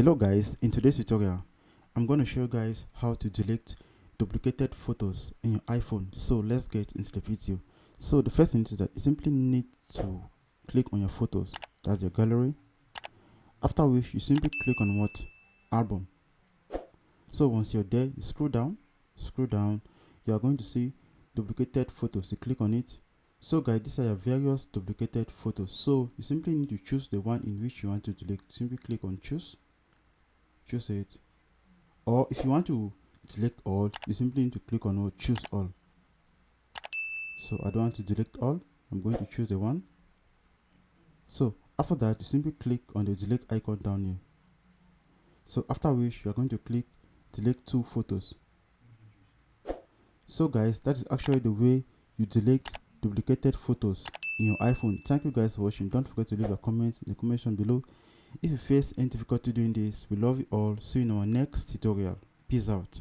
Hello guys, in today's tutorial I'm going to show you guys how to delete duplicated photos in your iPhone. So let's get into the video. So the first thing is that you simply need to click on your photos, that's your gallery, after which you simply click on what? Album. So once you're there, you scroll down, you are going to see duplicated photos. You click on it. So guys, these are your various duplicated photos. So you simply need to choose the one in which you want to delete. Simply click on choose it, or if you want to select all, you simply need to click on choose all. So I don't want to delete all, I'm going to choose the one. So after that, you simply click on the delete icon down here. So after which you are going to click delete two photos. So guys, that is actually the way you delete duplicated photos in your iPhone. Thank you guys for watching. Don't forget to leave your comments in the comment section below. If you face any difficulty doing this, we love you all. See you in our next tutorial. Peace out.